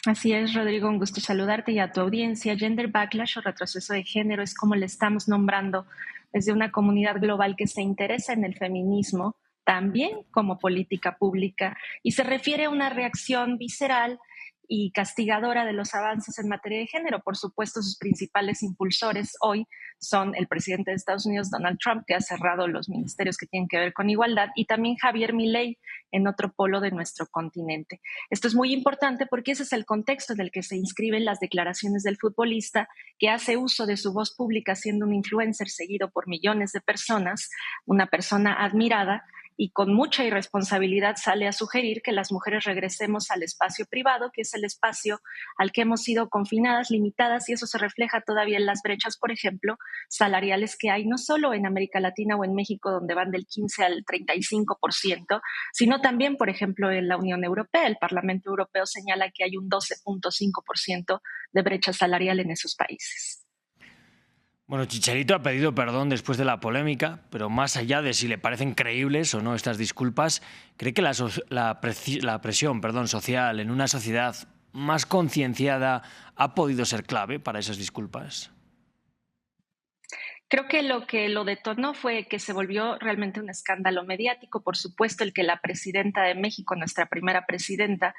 Así es, Rodrigo, un gusto saludarte y a tu audiencia. Gender backlash o retroceso de género es como le estamos nombrando desde una comunidad global que se interesa en el feminismo, también como política pública, y se refiere a una reacción visceral y castigadora de los avances en materia de género. Por supuesto, sus principales impulsores hoy son el presidente de Estados Unidos, Donald Trump, que ha cerrado los ministerios que tienen que ver con igualdad, y también Javier Milei en otro polo de nuestro continente. Esto es muy importante porque ese es el contexto en el que se inscriben las declaraciones del futbolista que hace uso de su voz pública siendo un influencer seguido por millones de personas, una persona admirada, y con mucha irresponsabilidad sale a sugerir que las mujeres regresemos al espacio privado, que es el espacio al que hemos sido confinadas, limitadas, y eso se refleja todavía en las brechas, por ejemplo, salariales que hay no solo en América Latina o en México, donde van del 15 al 35%, sino también, por ejemplo, en la Unión Europea. El Parlamento Europeo señala que hay un 12.5% de brecha salarial en esos países. Bueno, Chicharito ha pedido perdón después de la polémica, pero más allá de si le parecen creíbles o no estas disculpas, ¿cree que la presión, social en una sociedad más concienciada ha podido ser clave para esas disculpas? Creo que lo detonó fue que se volvió realmente un escándalo mediático. Por supuesto, el que la presidenta de México, nuestra primera presidenta,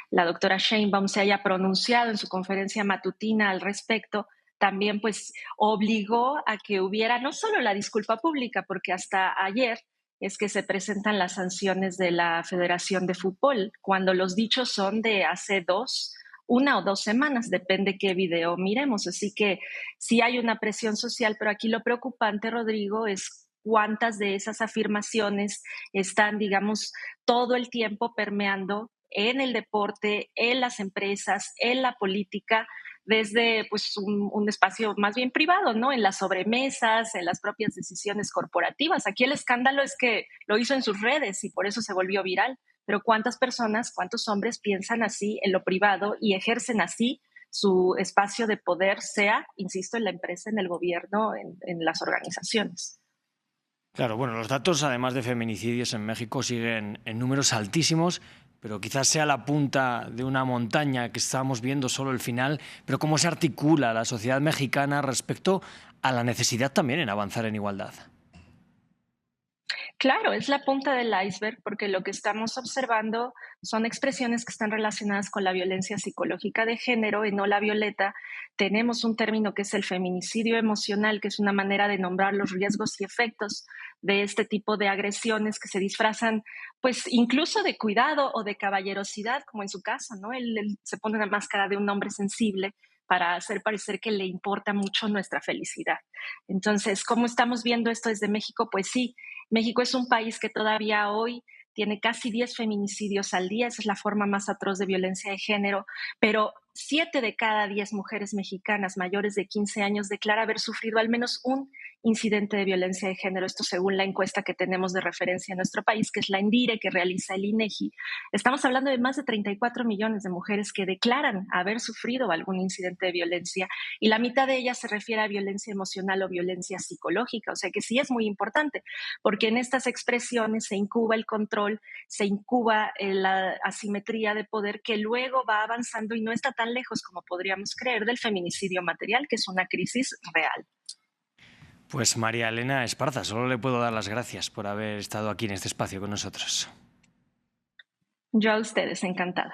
la doctora Sheinbaum, se haya pronunciado en su conferencia matutina al respecto, también pues obligó a que hubiera no solo la disculpa pública, porque hasta ayer es que se presentan las sanciones de la Federación de Fútbol, cuando los dichos son de hace una o dos semanas, depende qué video miremos. Así que sí hay una presión social, pero aquí lo preocupante, Rodrigo, es cuántas de esas afirmaciones están, digamos, todo el tiempo permeando en el deporte, en las empresas, en la política, desde pues un espacio más bien privado, ¿no? En las sobremesas, en las propias decisiones corporativas. Aquí el escándalo es que lo hizo en sus redes y por eso se volvió viral. Pero ¿cuántas personas, cuántos hombres piensan así en lo privado y ejercen así su espacio de poder, sea, insisto, en la empresa, en el gobierno, en las organizaciones? Claro, bueno, los datos, además de feminicidios en México, siguen en números altísimos, pero quizás sea la punta de una montaña que estamos viendo solo el final, pero cómo se articula la sociedad mexicana respecto a la necesidad también en avanzar en igualdad. Claro, es la punta del iceberg porque lo que estamos observando son expresiones que están relacionadas con la violencia psicológica de género. En Ola Violeta tenemos un término que es el feminicidio emocional, que es una manera de nombrar los riesgos y efectos de este tipo de agresiones que se disfrazan, pues incluso de cuidado o de caballerosidad, como en su caso, ¿no? Él se pone una máscara de un hombre sensible para hacer parecer que le importa mucho nuestra felicidad. Entonces, ¿cómo estamos viendo esto desde México? Pues sí, México es un país que todavía hoy tiene casi 10 feminicidios al día, esa es la forma más atroz de violencia de género, pero 7 de cada 10 mujeres mexicanas mayores de 15 años declara haber sufrido al menos un incidente de violencia de género, esto según la encuesta que tenemos de referencia en nuestro país, que es la ENDIRE, que realiza el INEGI. Estamos hablando de más de 34 millones de mujeres que declaran haber sufrido algún incidente de violencia y la mitad de ellas se refiere a violencia emocional o violencia psicológica, o sea que sí es muy importante, porque en estas expresiones se incuba el control, se incuba la asimetría de poder que luego va avanzando y no está tan lejos como podríamos creer del feminicidio material, que es una crisis real. Pues María Elena Esparza, solo le puedo dar las gracias por haber estado aquí en este espacio con nosotros. Yo a ustedes, encantada.